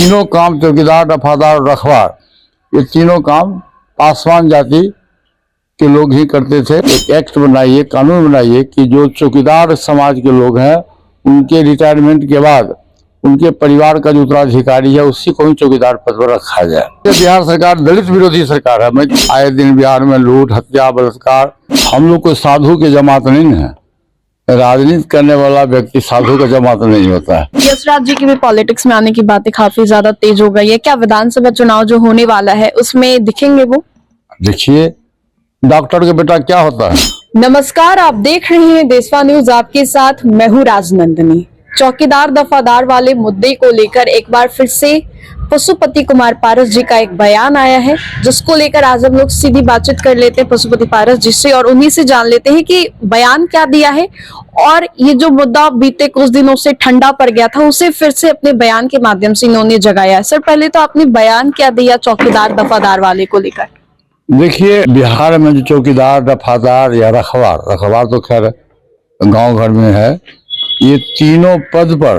तीनों काम चौकीदार, वफादार और रखवार, ये तीनों काम पासवान जाति के लोग ही करते थे। एक एक्ट बनाइए, कानून बनाइए कि जो चौकीदार समाज के लोग हैं उनके रिटायरमेंट के बाद उनके परिवार का जो उत्तराधिकारी है उसी को ही चौकीदार पद पर रखा जाए। बिहार सरकार दलित विरोधी सरकार है। मैं आए दिन बिहार में लूट, हत्या, बलात्कार। हम लोग कोई साधु के जमात नहीं है। राजनीति करने वाला व्यक्ति साधु का जमात नहीं होता है। यशराज जी की भी पॉलिटिक्स में आने की बातें काफी ज्यादा तेज हो गई है। क्या विधानसभा चुनाव जो होने वाला है उसमें दिखेंगे वो? देखिए, डॉक्टर का बेटा क्या होता है। नमस्कार, आप देख रहे हैं देशवा न्यूज। आपके साथ मैं हूं राजनंदिनी। चौकीदार दफादार वाले मुद्दे को लेकर एक बार फिर से पशुपति कुमार पारस जी का एक बयान आया है, जिसको लेकर आज हम लोग सीधी बातचीत कर लेते हैं पशुपति पारस जी से और उन्हीं से जान लेते हैं कि बयान क्या दिया है और ये जो मुद्दा बीते कुछ दिनों से ठंडा पड़ गया था उसे फिर से अपने बयान के माध्यम से इन्होंने जगाया है। सर, पहले तो आपने बयान क्या दिया चौकीदार दफादार वाले को लेकर? देखिए, बिहार में जो चौकीदार, वफादार या रखवार, रखवार तो खैर गांव घर में है, ये तीनों पद पर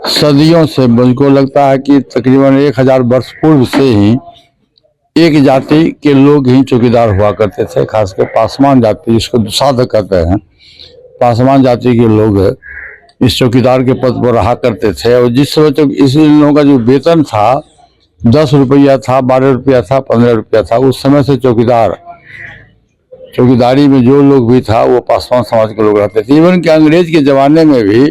सदियों से, मुझको लगता है कि तकरीबन 1000 वर्ष पूर्व से ही एक जाति के लोग ही चौकीदार हुआ करते थे। खासकर पासवान जाति, जिसको साधक कहते हैं, पासवान जाति के लोग इस चौकीदार के पद पर रहा करते थे। और जिस समय इस लोगों का जो वेतन था 10 रुपया था, 12 रुपया था, 15 रुपया था, उस समय से चौकीदारी में जो लोग भी था वो पासवान समाज के लोग रहते थे। इवन कि अंग्रेज के जमाने में भी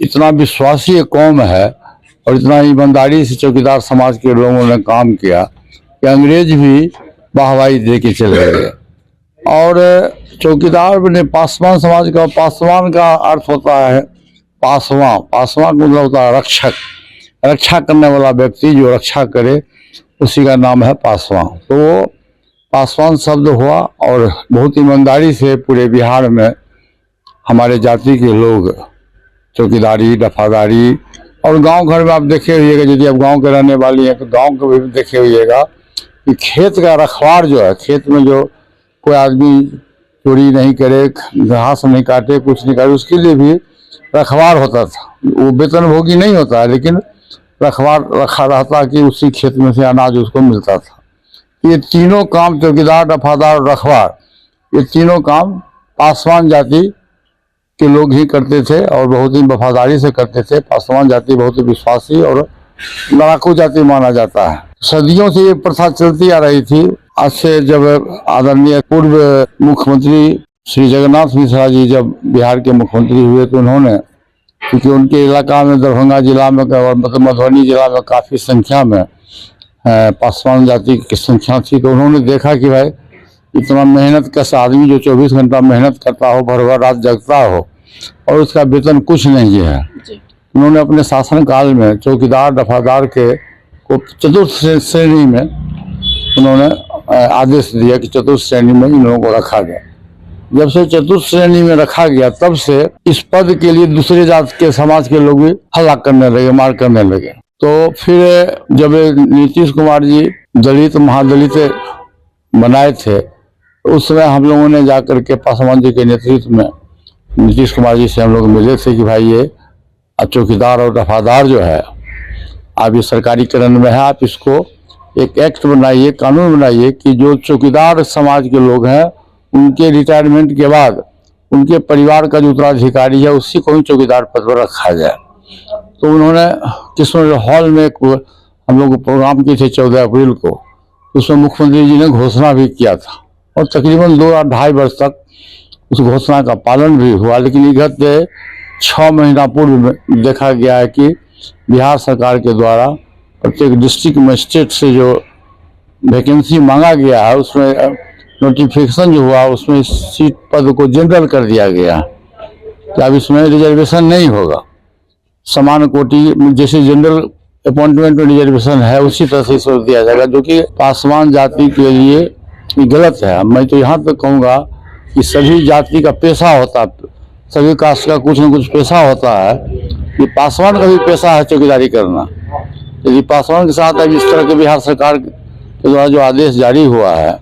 इतना विश्वासी कौम है और इतना ईमानदारी से चौकीदार समाज के लोगों ने काम किया कि अंग्रेज भी वाहवाही दे के चले गए। और चौकीदार ने पासवान समाज का, पासवान का अर्थ होता है पासवान, पासवान का मतलब होता है रक्षक, रक्षा करने वाला व्यक्ति, जो रक्षा करे उसी का नाम है पासवान। तो पासवान शब्द हुआ और बहुत ईमानदारी से पूरे बिहार में हमारे जाति के लोग चौकीदारी, वफादारी, और गांव घर में आप देखे हुइएगा, यदि आप गांव के रहने वाली हैं तो गांव के भी देखे हुइएगा कि खेत का रखवार जो है, खेत में जो कोई आदमी चोरी नहीं करे, घास नहीं काटे, कुछ नहीं करे, उसके लिए भी रखवार होता था। वो वेतनभोगी नहीं होता है, लेकिन रखवार रखा रहता कि उसी खेत में से अनाज उसको मिलता था। ये तीनों काम चौकीदार, वफादार और रखवार, ये तीनों काम पासवान जाति के लोग ही करते थे और बहुत ही वफादारी से करते थे। पासवान जाति बहुत ही विश्वासी और लड़ाकू जाति माना जाता है। सदियों से ये प्रथा चलती आ रही थी। आज से जब आदरणीय पूर्व मुख्यमंत्री श्री जगन्नाथ मिश्रा जी जब बिहार के मुख्यमंत्री हुए तो उन्होंने, क्योंकि उनके इलाका में दरभंगा जिला में और मधुबनी जिला में काफ़ी संख्या में पासवान जाति की संख्या थी, तो उन्होंने देखा कि भाई इतना मेहनत कश आदमी जो 24 घंटा मेहनत करता हो, भर भर रात जगता हो और उसका वेतन कुछ नहीं है। उन्होंने अपने शासनकाल में चौकीदार, वफादार के को चतुर्थ श्रेणी में उन्होंने आदेश दिया कि चतुर्थ श्रेणी में इन लोगों को रखा गया। जब से चतुर्थ श्रेणी में रखा गया तब से इस पद के लिए दूसरे जाति के समाज के लोग भी हल्ला करने लगे, मार करने लगे। तो फिर जब नीतीश कुमार जी दलित महादलित बनाए थे, उस समय हम लोगों ने जाकर के पासवान जी के नेतृत्व में नीतीश कुमार जी से हम लोग मिले थे कि भाई ये चौकीदार और वफादार जो है अब ये सरकारीकरण में है, आप इसको एक एक्ट बनाइए, कानून बनाइए कि जो चौकीदार समाज के लोग हैं उनके रिटायरमेंट के बाद उनके परिवार का जो उत्तराधिकारी है उसी को ही चौकीदार पद पर रखा जाए। तो उन्होंने कृष्ण हॉल में हम लोग प्रोग्राम किए थे 14 अप्रैल को, उसमें मुख्यमंत्री जी ने घोषणा भी किया था और तकरीबन 2-2.5 वर्ष तक उस घोषणा का पालन भी हुआ। लेकिन विगत 6 महीना पूर्व में देखा गया है कि बिहार सरकार के द्वारा प्रत्येक डिस्ट्रिक्ट मजिस्ट्रेट से जो वैकेंसी मांगा गया है उसमें नोटिफिकेशन जो हुआ उसमें सीट पद को जनरल कर दिया गया कि अब इसमें रिजर्वेशन नहीं होगा। समान कोटि जैसे जनरल अपॉइंटमेंट में रिजर्वेशन है उसी तरह से इसको दिया जाएगा, जो कि पासवान जाति के लिए गलत है। मैं तो यहाँ तक कहूँगा कि सभी जाति का पेशा होता है, सभी कास्ट का कुछ न कुछ पेशा होता है। ये पासवान का भी पेशा है चौकीदारी करना। यदि पासवान के साथ अब इस तरह के बिहार सरकार के द्वारा जो आदेश जारी हुआ है,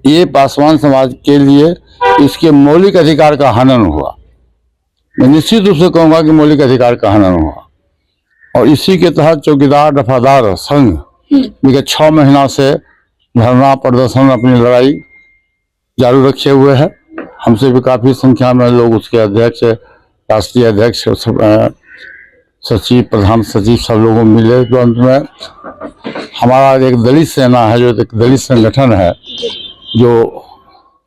ये पासवान समाज के लिए इसके मौलिक अधिकार का हनन हुआ। मैं निश्चित रूप से कहूंगा कि मौलिक अधिकार का हनन हुआ। और इसी के तहत चौकीदार दफादार संघ विगत 6 महीना से धरना प्रदर्शन अपनी लड़ाई जारी रखे हुए है। हमसे भी काफी संख्या में लोग उसके अध्यक्ष, राष्ट्रीय अध्यक्ष, सचिव, प्रधान सचिव सब लोगों मिले। तो अंत में हमारा एक दलित सेना है, जो एक दलित संगठन है, जो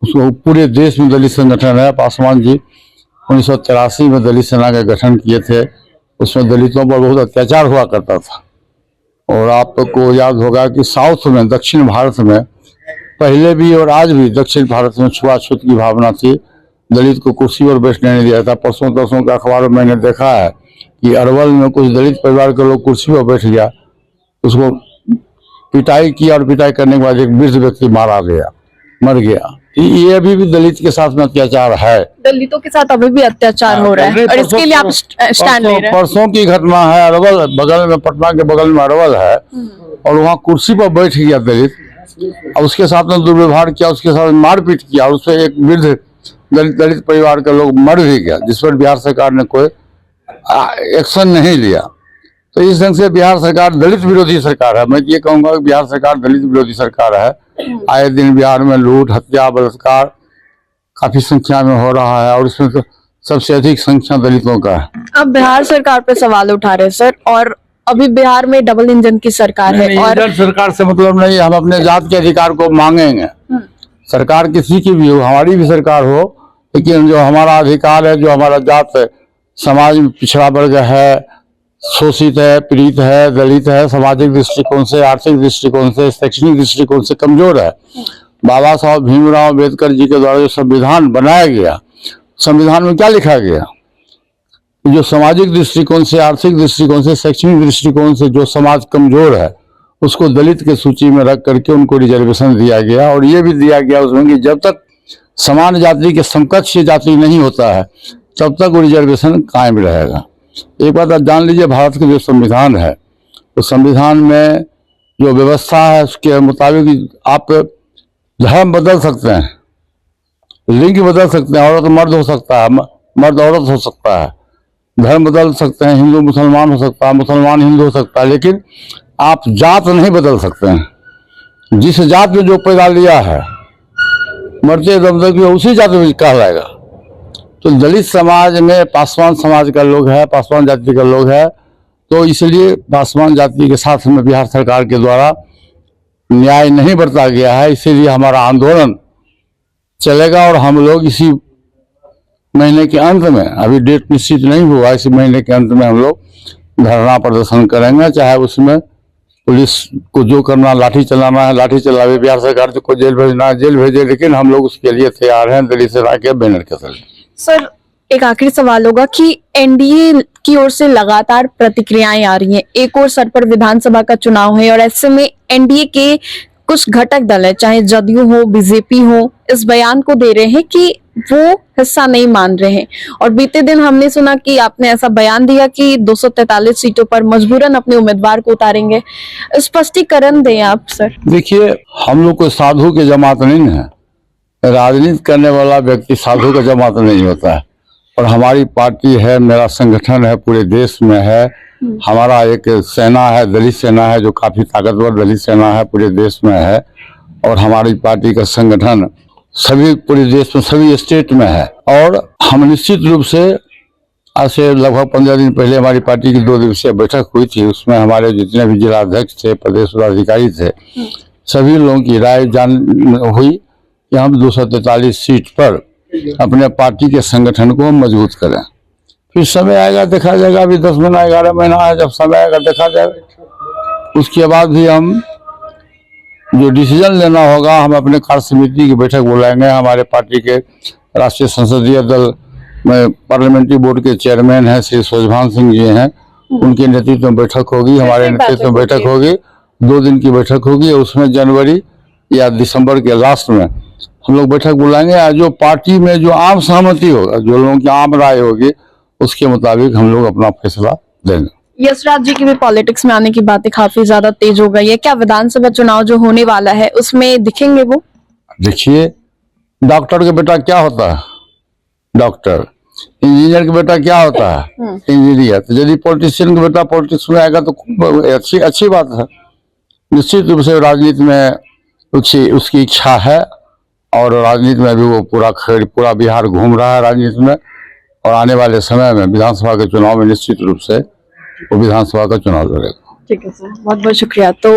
उसको पूरे देश में दलित संगठन है। पासवान जी 1983 में दलित सेना का गठन किए थे। उसमें दलितों पर बहुत अत्याचार हुआ करता था। और आपको याद होगा कि साउथ में, दक्षिण भारत में पहले भी और आज भी दक्षिण भारत में छुआछूत की भावना थी। दलित को कुर्सी पर बैठने नहीं दिया था। परसों तरसों के अखबारों में मैंने देखा है कि अरवल में कुछ दलित परिवार के लोग कुर्सी पर बैठ गया, उसको पिटाई किया और पिटाई करने के बाद एक वृद्ध व्यक्ति मर गया। ये अभी भी दलित के साथ में अत्याचार है। दलितों के साथ अभी भी अत्याचार हो रहा है और इसके लिए आप स्टैंड ले रहे हैं। परसों की घटना है, अरवल बगल में, पटना के बगल में अरवल है, और वहाँ कुर्सी पर बैठ गया दलित, और उसके साथ में दुर्व्यवहार किया, उसके साथ मारपीट किया, और उससे एक वृद्ध दलित परिवार के लोग मर भी गया, जिस पर बिहार सरकार ने कोई एक्शन नहीं लिया। तो इस ढंग से बिहार सरकार दलित विरोधी सरकार है। मैं ये कहूंगा कि बिहार सरकार दलित विरोधी सरकार है। आए दिन बिहार में लूट, हत्या, बलात्कार काफी संख्या में हो रहा है, और इसमें तो सबसे अधिक संख्या दलितों का है। अब बिहार सरकार पे सवाल उठा रहे हैं सर, और अभी बिहार में डबल इंजन की सरकार है। और इधर सरकार से मतलब नहीं, हम अपने जात के अधिकार को मांगेंगे। सरकार किसी की भी हो, हमारी भी सरकार हो, लेकिन जो हमारा अधिकार है, जो हमारा जात है, समाज में पिछड़ा वर्ग है, शोषित है, पीड़ित है, दलित है, सामाजिक दृष्टिकोण से, आर्थिक दृष्टिकोण से, शैक्षणिक दृष्टिकोण से कमजोर है। बाबा साहब भीमराव अम्बेडकर जी के द्वारा जो संविधान बनाया गया, संविधान में क्या लिखा गया? जो सामाजिक दृष्टिकोण से, आर्थिक दृष्टिकोण से, शैक्षणिक दृष्टिकोण से जो समाज कमजोर है, उसको दलित के सूची में रख करके उनको रिजर्वेशन दिया गया। और ये भी दिया गया उसमें कि जब तक समान जाति के समकक्ष जाति नहीं होता है, तब तक वो रिजर्वेशन कायम रहेगा। एक बात आप जान लीजिए, भारत का जो संविधान है, उस संविधान में जो व्यवस्था है, उसके मुताबिक आप धर्म बदल सकते हैं, लिंग बदल सकते हैं, औरत मर्द हो सकता है, मर्द औरत हो सकता है, धर्म बदल सकते हैं, हिंदू मुसलमान हो सकता है, मुसलमान हिंदू हो सकता है, लेकिन आप जात नहीं बदल सकते हैं। जिस जात में जो पैदा लिया है, मरते दम तक उसी जात में कहलाएगा। तो दलित समाज में पासवान समाज का लोग है, पासवान जाति का लोग है, तो इसलिए पासवान जाति के साथ में बिहार सरकार के द्वारा न्याय नहीं बरता गया है। इसीलिए हमारा आंदोलन चलेगा, और हम लोग इसी महीने के अंत में, अभी डेट निश्चित नहीं हुआ, इसी महीने के अंत में हम लोग धरना प्रदर्शन करेंगे। चाहे उसमें पुलिस को जो करना, लाठी चलाना है लाठी चलावे, बिहार सरकार को जेल भेजना है जेल भेजे, लेकिन हम लोग उसके लिए तैयार हैं दलित सेना के बैनर के तले। सर, एक आखिरी सवाल होगा कि एनडीए की ओर से लगातार प्रतिक्रियाएं आ रही हैं। एक और सर पर विधानसभा का चुनाव है, और ऐसे में एनडीए के कुछ घटक दल है, चाहे जदयू हो, बीजेपी हो, इस बयान को दे रहे हैं कि वो हिस्सा नहीं मान रहे हैं। और बीते दिन हमने सुना कि आपने ऐसा बयान दिया कि 243 सीटों पर मजबूरन अपने उम्मीदवार को उतारेंगे। स्पष्टीकरण दें आप सर। देखिए, हम लोग कोई साधु के जमात नहीं है। राजनीति करने वाला व्यक्ति साधु का जमात नहीं होता है। और हमारी पार्टी है, मेरा संगठन है, पूरे देश में है। हमारा एक सेना है, दलित सेना है, जो काफी ताकतवर दलित सेना है, पूरे देश में है। और हमारी पार्टी का संगठन सभी पूरे देश में, सभी स्टेट में है। और हम निश्चित रूप से आज से लगभग 15 दिन पहले हमारी पार्टी की 2 दिवसीय बैठक हुई थी। उसमें हमारे जितने भी जिलाध्यक्ष थे, प्रदेश पदाधिकारी थे, सभी लोगों की राय जान हुई कि हम 243 सीट पर अपने पार्टी के संगठन को मजबूत करें। फिर समय आएगा, देखा जाएगा। अभी 10 महीना 11 महीना है, जब समय आएगा देखा जाएगा। उसके बाद भी हम जो डिसीजन लेना होगा, हम अपने कार्य समिति की बैठक बुलाएंगे। हमारे पार्टी के राष्ट्रीय संसदीय दल में पार्लियामेंट्री बोर्ड के चेयरमैन हैं श्री सुजभान सिंह जी हैं, उनके नेतृत्व में बैठक होगी, हमारे नेतृत्व में बैठक होगी। 2 दिन की बैठक होगी। उसमें जनवरी या दिसंबर के लास्ट में हम लोग बैठक बुलाएंगे। जो पार्टी में जो आम सहमति होगा, जो लोगों की आम राय होगी, उसके मुताबिक हम लोग अपना फैसला देंगे। यशराज जी की भी पॉलिटिक्स में आने की बातें काफी ज्यादा तेज हो गई है। क्या विधानसभा चुनाव जो होने वाला है उसमें दिखेंगे वो? देखिए, डॉक्टर का बेटा क्या होता है? डॉक्टर। इंजीनियर का बेटा क्या होता है, इंजीनियर। तो यदि पॉलिटिशियन का बेटा पॉलिटिक्स में आएगा तो अच्छी बात है। निश्चित रूप से राजनीति में उसकी इच्छा है, और राजनीति में भी वो पूरा बिहार घूम रहा है राजनीति में, और आने वाले समय में विधानसभा के चुनाव में निश्चित रूप से वो विधानसभा का चुनाव लड़ेगा। ठीक है सर, बहुत बहुत शुक्रिया। तो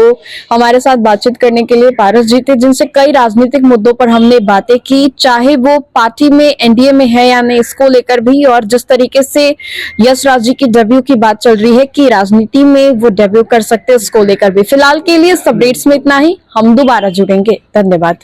हमारे साथ बातचीत करने के लिए पारस जी थे, जिनसे कई राजनीतिक मुद्दों पर हमने बातें की, चाहे वो पार्टी में एनडीए में है या नहीं इसको लेकर भी, और जिस तरीके से यश राज जी की डेब्यू की बात चल रही है कि राजनीति में वो डेब्यू कर सकते हैं उसको लेकर भी। फिलहाल के लिए इस अपडेट्स में इतना ही, हम दोबारा जुड़ेंगे। धन्यवाद।